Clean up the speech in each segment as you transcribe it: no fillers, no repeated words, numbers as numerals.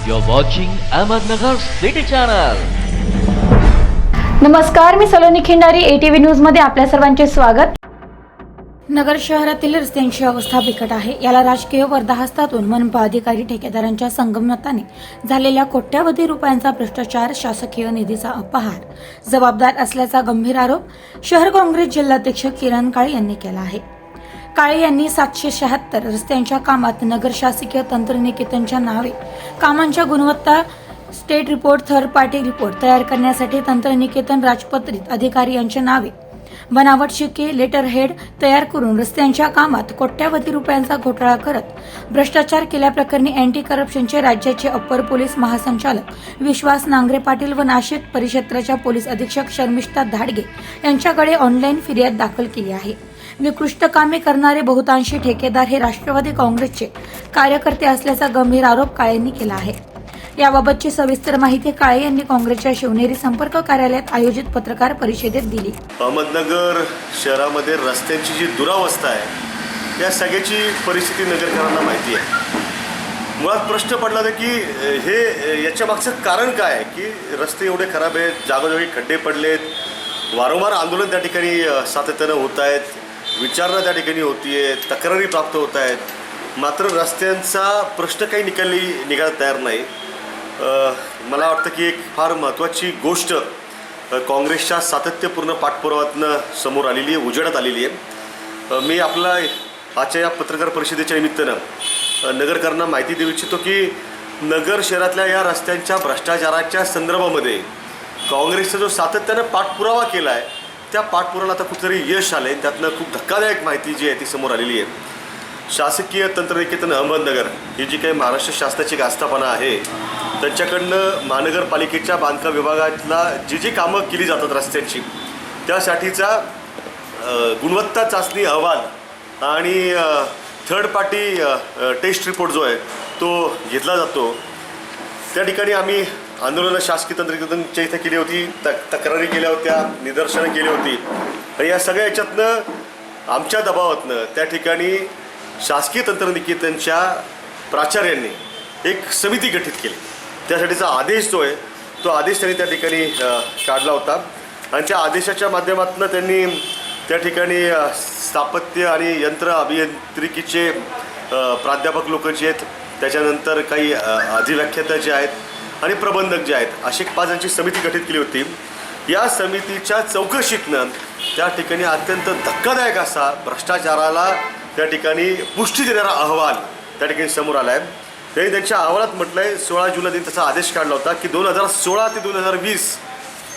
You're watching Ahmednagar City Channel. नमस्कार, मी Saloni Khindari, ATV news मध्ये आपल्या सर्वांचे स्वागत. नगर शहरातील रस्त्यांची अवस्था बिकट आहे. याला राजकीय वर्धाहस्तातून मनपा अधिकारी ठेकेदारांच्या संगनमताने झालेल्या कोट्यावधी रुपयांचा भ्रष्टाचार, शासकीय निधीचा अपहार जबाबदार असल्याचा गंभीर आरोप शहर काँग्रेस जिल्हाध्यक्ष किरण काळे यांनी केला आहे. काळे यांनी 776 रस्त्यांच्या कामात नगर शासकीय तंत्रनिकेतनच्या नावे कामांच्या गुणवत्ता state report, third party report तयार करण्यासाठी तंत्रनिकेतन राजपत्रित अधिकारी यांच्या नावे बनावट शिक्के, लेटर हेड तयार करून रस्त्यांच्या कामात कोट्यावधी रुपयांचा घोटाळा करत भ्रष्टाचार केल्याप्रकरणी अँटी करप्शनचे राज्याचे अप्पर पोलीस महासंचालक विश्वास नांगरे पाटील व नाशिक परिक्षेत्राच्या पोलीस अधीक्षक शर्मिष्ठा धाडगे यांच्याकडे ऑनलाईन फिर्याद दाखल केली आहे. निकृष्ट कामे करणारे बहुतांशी ठेकेदार हे राष्ट्रवादी काँग्रेसचे कार्यकर्ते असल्याचा गंभीर आरोप काळेंनी केला आहे. याबाबतची सविस्तर माहिती काळे यांनी काँग्रेसच्या शिवनेरी संपर्क कार्यालयात आयोजित पत्रकार परिषदेत दिली. अहमदनगर शहरामध्ये रस्त्यांची जी दुरावस्था आहे या सगळ्याची परिस्थिती नगरकरांना माहिती आहे. मुळात प्रश्न पडला तर की हे याच्या मागचं कारण काय आहे की रस्ते एवढे खराब आहेत, जागोजागी खड्डे पडलेत, वारंवार आंदोलन त्या ठिकाणी सातत्यानं होत आहेत, विचारणा त्या ठिकाणी होतीये, तक्रारी प्राप्त होत आहेत, मात्र रस्त्यांचा प्रश्न काही निघायला तयार नाही. मला वाटतं की एक फार महत्त्वाची गोष्ट काँग्रेसच्या सातत्यपूर्ण पाठपुराव्यातनं समोर आलेली आहे, उजेडात आलेली आहे. मी आपला आजच्या या पत्रकार परिषदेच्या निमित्तानं नगरकरांना माहिती देऊ इच्छितो की नगर शहरातल्या या रस्त्यांच्या भ्रष्टाचाराच्या संदर्भामध्ये काँग्रेसचा जो सातत्यानं पाठपुरावा केला आहे त्या पाठपुरावाला आता कुठेतरी यश आलं आहे. त्यातनं खूप धक्कादायक माहिती जी आहे ती समोर आलेली आहे. शासकीय तंत्रनिकेतन अहमदनगर ही जी काही महाराष्ट्र शासनाची एक आस्थापना आहे त्यांच्याकडनं महानगरपालिकेच्या बांधकाम विभागातला जी कामं केली जातात रस्त्यांची त्यासाठीचा गुणवत्ता चाचणी अहवाल आणि थर्ड पार्टी टेस्ट रिपोर्ट जो आहे तो घेतला जातो. त्या ठिकाणी आम्ही आंदोलनं शासकीय तंत्रनिकेतनच्या इथे केली होती, तक्रारी केल्या होत्या, निदर्शनं केली होती आणि या सगळ्या याच्यातनं आमच्या दबावातनं त्या ठिकाणी शासकीय तंत्रनिकेतनच्या प्राचार्यांनी एक समिती गठीत केली. त्यासाठीचा आदेश जो आहे तो आदेश त्यांनी त्या ठिकाणी काढला होता आणि त्या आदेशाच्या माध्यमातून त्यांनी त्या ठिकाणी स्थापत्य आणि यंत्र अभियांत्रिकीचे प्राध्यापक लोक जे आहेत, त्याच्यानंतर काही अधिव्याख्याता जे आहेत आणि प्रबंधक जे आहेत, अशी 5 जणांची समिती गठीत केली होती. या समितीच्या चौकशीतनं त्या ठिकाणी अत्यंत धक्कादायक असा भ्रष्टाचाराला त्या ठिकाणी पुष्टी देणारा अहवाल त्या ठिकाणी समोर आला आहे. त्यांनी त्यांच्या अहवालात म्हटलं आहे 16 जूनला त्यांनी त्याचा आदेश काढला होता की 2016 ते 2020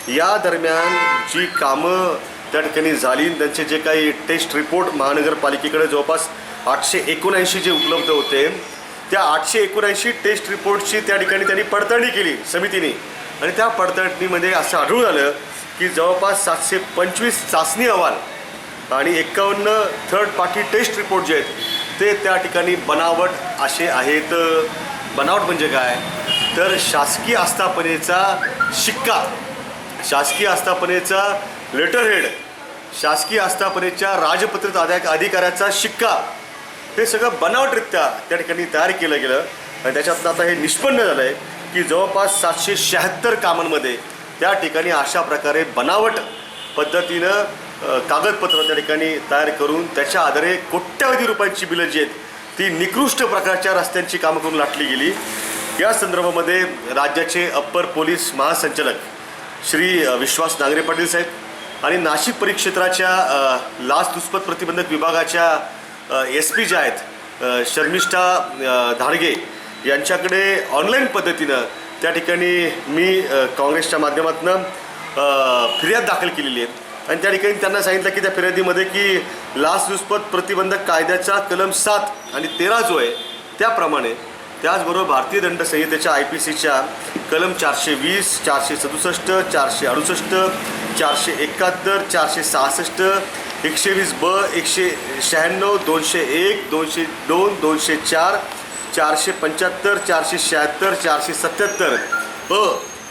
या दरम्यान जी कामं त्या ठिकाणी झाली, त्यांचे जे काही टेस्ट रिपोर्ट महानगरपालिकेकडे जवळपास 879 जे उपलब्ध होते त्या 879 टेस्ट रिपोर्टची त्या ठिकाणी त्यांनी पडताळणी केली समितीने आणि त्या पडताळणीमध्ये असं आढळून आलं की जवळपास 725 चाचणी अहवाल आणि 51 थर्ड पार्टी टेस्ट रिपोर्ट जे आहेत ते त्या ठिकाणी बनावट असे आहेत. बनावट म्हणजे काय तर शासकीय आस्थापनेचा शिक्का, शासकीय आस्थापनेचा लेटर हेड, शासकीय आस्थापनेच्या राजपत्रित अधिकाऱ्याचा शिक्का हे सगळं बनावटरित्या त्या ठिकाणी तयार केलं गेलं आणि त्याच्यातनं आता हे निष्पन्न झालं आहे की जवळपास 776 कामांमध्ये त्या ठिकाणी अशा प्रकारे बनावट पद्धतीनं कागदपत्र त्या ठिकाणी तयार करून त्याच्या आधारे कोट्यावधी रुपयांची बिलं जी आहेत ती निकृष्ट प्रकारच्या रस्त्यांची कामं करून लाटली गेली. या संदर्भामध्ये राज्याचे अप्पर पोलीस महासंचालक श्री विश्वास नांगरे पाटील साहेब आणि नाशिक परिक्षेत्राच्या लाचलुचपत प्रतिबंधक विभागाच्या SP ज्या आहेत शर्मिष्ठा धाडगे यांच्याकडे ऑनलाईन पद्धतीनं त्या ठिकाणी मी काँग्रेसच्या माध्यमातून फिर्याद दाखल केलेली आहे आणि त्या ठिकाणी त्यांना सांगितलं की त्या फिर्यादीमध्ये की लाचलुचपत प्रतिबंधक कायद्याचा कलम 7 आणि 13 जो आहे त्याप्रमाणे त्याचबरोबर भारतीय दंड संहितेच्या IPCच्या कलम 420, 467, 468, 471, 466, 120B, 196, 201, 202, 204, 475, 476, 477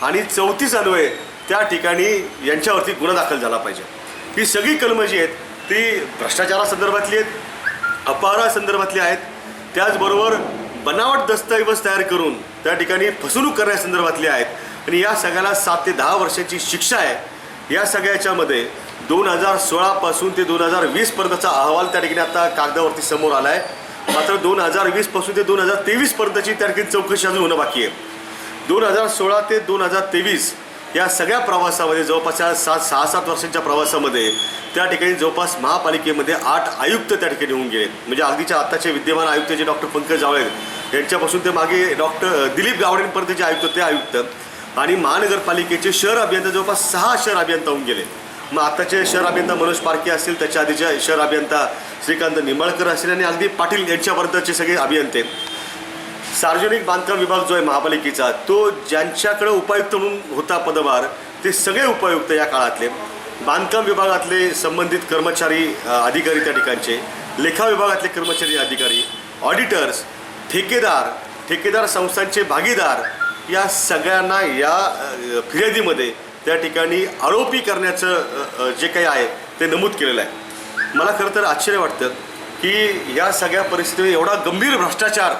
आणि 34 अन्वये त्या ठिकाणी यांच्यावरती गुन्हा दाखल झाला पाहिजे. ही सगळी कलमं जी आहेत ती भ्रष्टाचारासंदर्भातली आहेत, अपहारासंदर्भातली आहेत, त्याचबरोबर बनावट दस्तऐवज तयार करून त्या ठिकाणी फसवणूक करण्यासंदर्भातले आहेत आणि या सगळ्याला 7 ते 10 वर्षाची शिक्षा आहे। या सगळ्याच्यामध्ये 2016 पासून ते 2020 पर्यंतचा अहवाल त्या ठिकाणी आता कागदावरती समोर आला आहे। मात्र 2020 पासून ते 2023 पर्यंतची त्या ठिकाणी चौकशी अजून होणं बाकी आहे। 2016 ते 2023 या सगळ्या प्रवासामध्ये जवळपास 6-7 वर्षांच्या प्रवासामध्ये त्या ठिकाणी जवळपास महापालिकेमध्ये 8 आयुक्त त्या ठिकाणी होऊन गेले। म्हणजे अगदीच्या आत्ताचे विद्यमान आयुक्त जे डॉक्टर पंकज जावळे यांच्यापासून ते मागे डॉक्टर दिलीप गावडेंपर्यंत जे आयुक्त ते आयुक्त आणि महानगरपालिकेचे शहर अभियंता जवळपास 6 शहर अभियंता होऊन गेले। मग आत्ताचे शहर अभियंता मनोज पारखे असतील, त्याच्या आधीचे शहर अभियंता श्रीकांत निंबाळकर असतील आणि अगदी पाटील यांच्यापर्यंतचे सगळे अभियंते। सार्वजनिक बांधकाम विभाग जो आहे महापालिकेचा, तो ज्यांच्याकडे उपायुक्त म्हणून होता पदभार, ते सगळे उपायुक्त या काळातले, बांधकाम विभागातले संबंधित कर्मचारी अधिकारी त्या ठिकाणचे, लेखा विभागातले कर्मचारी अधिकारी, ऑडिटर्स, ठेकेदार संस्थांचे भागीदार, या सगळ्यांना या फिर्यादीमध्ये त्या ठिकाणी आरोपी करण्याचं जे काही आहे ते नमूद केलेलं आहे। मला खरं तर आश्चर्य वाटतं की या सगळ्या परिस्थितीत एवढा गंभीर भ्रष्टाचार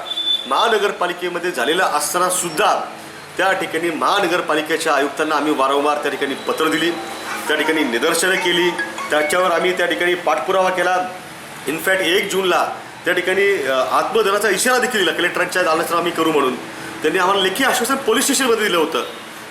महानगरपालिकेमध्ये झालेला असताना सुद्धा त्या ठिकाणी महानगरपालिकेच्या आयुक्तांना आम्ही वारंवार त्या ठिकाणी पत्र दिली, त्या ठिकाणी निदर्शनं केली, त्याच्यावर आम्ही त्या ठिकाणी पाठपुरावा केला। इनफॅक्ट 1 जूनला त्या ठिकाणी आत्मदनाचा इशारा देखील दिला कलेक्टरांच्या दालनात आम्ही करू म्हणून। त्यांनी आम्हाला लेखी आश्वासन पोलीस स्टेशनमध्ये दिलं होतं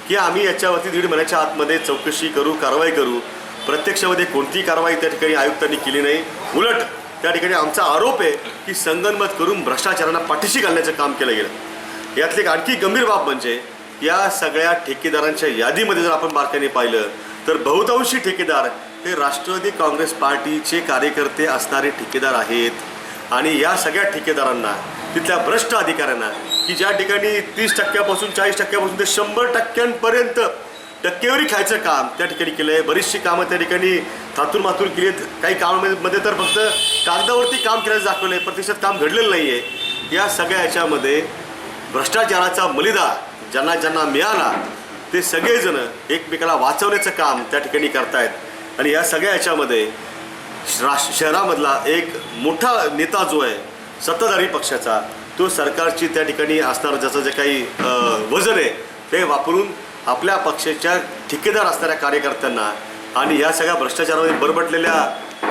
की आम्ही याच्यावरती 1.5 महिन्याच्या आतमध्ये चौकशी करू, कारवाई करू। प्रत्यक्षामध्ये कोणतीही कारवाई त्या ठिकाणी आयुक्तांनी केली नाही। उलट त्या ठिकाणी आमचा आरोप आहे की संगनमत करून भ्रष्टाचारांना पाठीशी घालण्याचं काम केलं गेलं। यातली एक आणखी गंभीर बाब म्हणजे या सगळ्या ठेकेदारांच्या यादीमध्ये जर आपण बारकाईने पाहिलं तर बहुतांशी ठेकेदार हे राष्ट्रवादी काँग्रेस पार्टीचे कार्यकर्ते असणारे ठेकेदार आहेत आणि या सगळ्या ठेकेदारांना, तिथल्या भ्रष्ट अधिकाऱ्यांना की ज्या ठिकाणी 30% 40% ते 100% टक्केवारी खायचं काम त्या ठिकाणी केलं आहे। बरीचशी कामं त्या ठिकाणी थातूर मातूर केली आहेत, काही कामामध्ये तर फक्त कागदावरती काम केल्याचं दाखवलं आहे, प्रत्यक्षात काम घडलेलं नाही आहे। या सगळ्या याच्यामध्ये भ्रष्टाचाराचा मलिदा ज्यांना मिळाला ते सगळेजण एकमेकाला वाचवण्याचं काम त्या ठिकाणी करतायत आणि या सगळ्या याच्यामध्ये शहरामधला एक मोठा नेता जो आहे सत्ताधारी पक्षाचा, तो सरकारची त्या ठिकाणी असणारं ज्याचं जे काही वजन आहे ते वापरून आपल्या पक्षाच्या ठेकेदार असणाऱ्या कार्यकर्त्यांना आणि या सगळ्या भ्रष्टाचारामध्ये बरबटलेल्या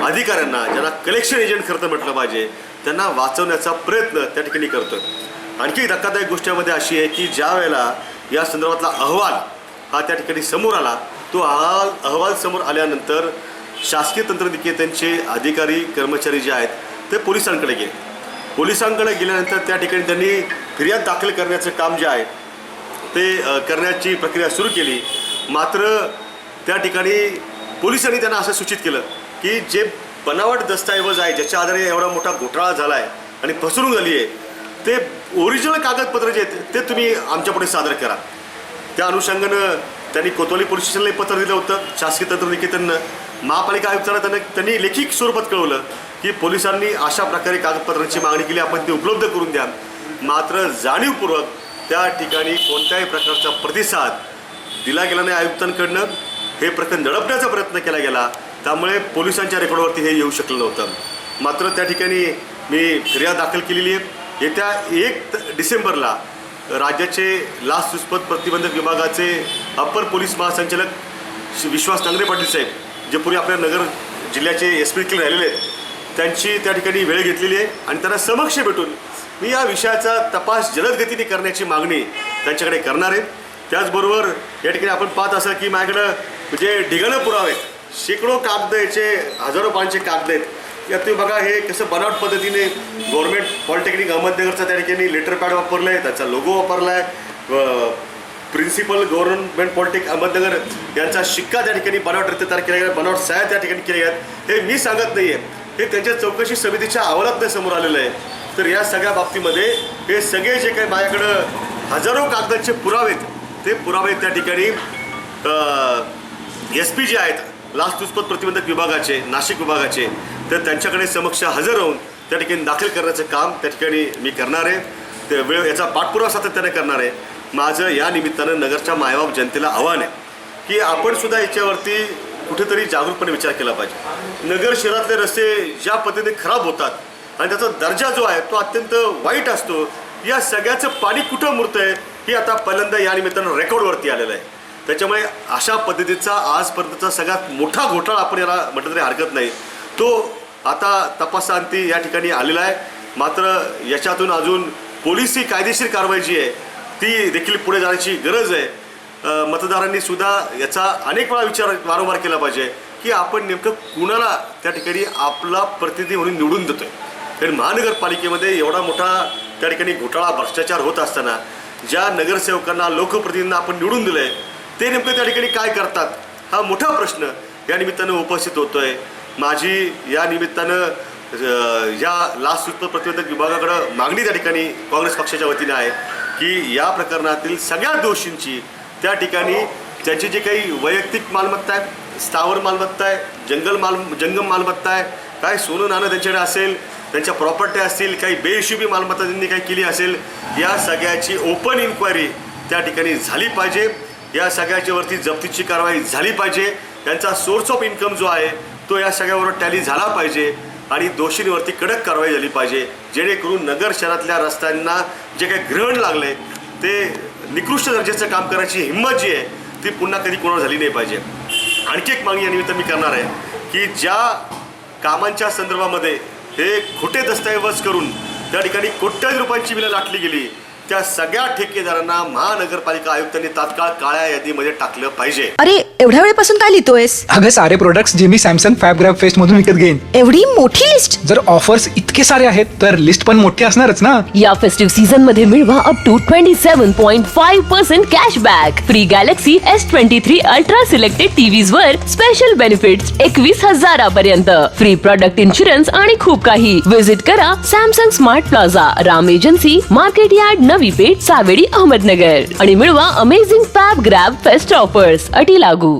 अधिकाऱ्यांना, ज्यांना कलेक्शन एजंट खरं म्हटलं पाहिजे, त्यांना वाचवण्याचा प्रयत्न त्या ठिकाणी करतो। आणखी धक्कादायक गोष्टीमध्ये अशी आहे की ज्या वेळेला या संदर्भातला अहवाल हा त्या ठिकाणी समोर आला, तो अहवाल समोर आल्यानंतर शासकीय तंत्रनिकेतनचे अधिकारी कर्मचारी जे आहेत ते पोलिसांकडे गेले। पोलिसांकडे गेल्यानंतर त्या ठिकाणी त्यांनी फिर्याद दाखल करण्याचं काम जे आहे ते करण्याची प्रक्रिया सुरू केली। मात्र त्या ठिकाणी पोलिसांनी त्यांना असं सूचित केलं की जे बनावट दस्तऐवज आहे, ज्याच्या आधारे एवढा मोठा घोटाळा झाला आहे आणि फसवणूक झाली आहे, ते ओरिजिनल कागदपत्र जे आहेत ते तुम्ही आमच्यापुढे सादर करा। त्या अनुषंगानं त्यांनी कोतवाली पोलीस स्टेशनलाही पत्र दिलं होतं। शासकीय तंत्रनिकेतननं महापालिका आयुक्तांना त्यांनी लेखी स्वरूपात कळवलं की पोलिसांनी अशा प्रकारे कागदपत्रांची मागणी केली, आपण ते उपलब्ध करून द्या। मात्र जाणीवपूर्वक त्या ठिकाणी कोणत्याही प्रकारचा प्रतिसाद दिला गेला नाही आयुक्तांकडनं। हे प्रकरण दडपण्याचा प्रयत्न केला गेला, त्यामुळे पोलिसांच्या रेकॉर्डवरती हे येऊ शकलं नव्हतं। मात्र त्या ठिकाणी मी फिर्याद दाखल केलेली आहे। येत्या 1 डिसेंबरला राज्याचे लाचलुचपत प्रतिबंधक विभागाचे अप्पर पोलीस महासंचालक विश्वास नांगरे पाटील साहेब, जे पूर्वी आपल्या नगर जिल्ह्याचे SP देखील राहिलेले आहेत, त्यांची त्या ठिकाणी वेळ घेतलेली आहे आणि त्यांना समक्ष भेटून मी या विषयाचा तपास जलद गतीने करण्याची मागणी त्यांच्याकडे करणार आहे। त्याचबरोबर या ठिकाणी आपण पाहत असाल की माझ्याकडं म्हणजे ढिगाणं पुरावे, शेकडो कागद, याचे हजारो पानांचे कागद आहेत। यात तुम्ही बघा हे कसं बनावट पद्धतीने गव्हर्नमेंट पॉलिटेक्निक अहमदनगरचा त्या ठिकाणी लेटर पॅड वापरला आहे, त्याचा लोगो वापरला आहे, प्रिन्सिपल गव्हर्नमेंट पॉलिटेक्निक अहमदनगर यांचा शिक्का त्या ठिकाणी बनावटरित्या तयार केला गेला, बनावट सह्या त्या ठिकाणी केल्या आहेत। हे मी सांगत नाही आहे, हे त्यांच्या चौकशी समितीच्या अहवालात समोर आलेलं आहे। तर या सगळ्या बाबतीमध्ये हे सगळे जे काही माझ्याकडं हजारो कागदांचे पुरावे आहेत, ते पुरावे त्या ठिकाणी SP जे आहेत लाचलुचपत प्रतिबंधक विभागाचे, नाशिक विभागाचे, तर त्यांच्याकडे समक्ष हजर राहून त्या ठिकाणी दाखल करण्याचं काम त्या ठिकाणी मी करणार आहे। ते वेळ याचा पाठपुरावा सातत्याने करणार आहे। माझं या निमित्तानं नगरच्या मायबाप जनतेला आव्हान आहे की आपण सुद्धा याच्यावरती कुठेतरी जागरूकपणे विचार केला पाहिजे। नगर शहरातले रस्ते ज्या पद्धतीने खराब होतात आणि त्याचा दर्जा जो आहे तो अत्यंत वाईट असतो, या सगळ्याचं पाणी कुठं मुरतंय हे आता पहिल्यांदा या निमित्तानं रेकॉर्डवरती आलेलं आहे. त्याच्यामुळे अशा पद्धतीचा आजपर्यंतचा सगळ्यात मोठा घोटाळा आपण याला म्हटलं तरी हरकत नाही, तो आता तपासांती या ठिकाणी आलेला आहे. मात्र याच्यातून अजून पोलिसी कायदेशीर कारवाई जी आहे ती देखील पुढे जाण्याची गरज आहे. मतदारांनी सुद्धा याचा अनेक वेळा विचार वारंवार केला पाहिजे की आपण नेमकं कुणाला त्या ठिकाणी आपला प्रतिनिधी म्हणून निवडून देतोय. कारण महानगरपालिकेमध्ये एवढा मोठा त्या ठिकाणी घोटाळा भ्रष्टाचार होत असताना ज्या नगरसेवकांना लोकप्रतिनिधींना आपण निवडून दिलंय ते नेमकं त्या ठिकाणी काय करतात हा मोठा प्रश्न या निमित्तानं उपस्थित होतोय. माझी या निमित्तानं या लाचलुचपत प्रतिबंधक विभागाकडं मागणी त्या ठिकाणी काँग्रेस पक्षाच्या वतीने आहे की या प्रकरणातील सगळ्या दोषींची त्या ठिकाणी त्यांची जी काही वैयक्तिक मालमत्ता आहे, स्थावर मालमत्ता आहे, जंगम मालमत्ता आहे, काय सोनं नाणं त्यांच्याकडे असेल, त्यांच्या प्रॉपर्टी असतील, काही बेहिशोबी मालमत्ता त्यांनी काही केली असेल, या सगळ्याची ओपन इन्क्वायरी त्या ठिकाणी झाली पाहिजे. या सगळ्याच्यावरती जप्तीची कारवाई झाली पाहिजे. त्यांचा सोर्स ऑफ इन्कम जो आहे तो या सगळ्यावर टॅली झाला पाहिजे आणि दोषींवरती कडक कारवाई झाली पाहिजे, जेणेकरून नगर शहरातल्या रस्त्यांना जे काही ग्रहण लागले ते निकृष्ट दर्जाचं काम करायची हिंमत जी आहे ती पुन्हा कधी कोणावर झाली नाही पाहिजे. आणखी एक मागणी या निमित्त मी करणार आहे की ज्या कामांच्या संदर्भामध्ये हे खोटे दस्तऐवज करून त्या ठिकाणी कोट्यावधी रुपयांची बिलं लाटली गेली त्या सगळ्या ठेकेदारांना महानगरपालिका आयुक्तांनी तात्काळ काळ्या यादीमध्ये टाकलं पाहिजे. अरे एवढ्या वेळेपासून काय लिहितोयस? अगं सारे प्रोडक्ट्स जे मी सॅमसंग फॅबग्राफ फेस्ट मधून विकत घेईन. एवढी मोठी लिस्ट? जर ऑफर्स इतके सारे आहेत तर लिस्ट पण मोठी असणारच ना. या फेस्टिव्ह सीझन मध्ये मिळवा up to 27.5% cashback. Free Galaxy S23 ultra selected TVs वर स्पेशल बेनिफिट्स 21,000 पर्यंत, फ्री प्रोडक्ट इन्शुरन्स आणि खूप काही. विजिट करा Samsung Smart Plaza, Ram agency, market yard, Navi Peth, Savedi, Ahmednagar आणि मिळवा amazing fab grab fest offers. अटी लागू.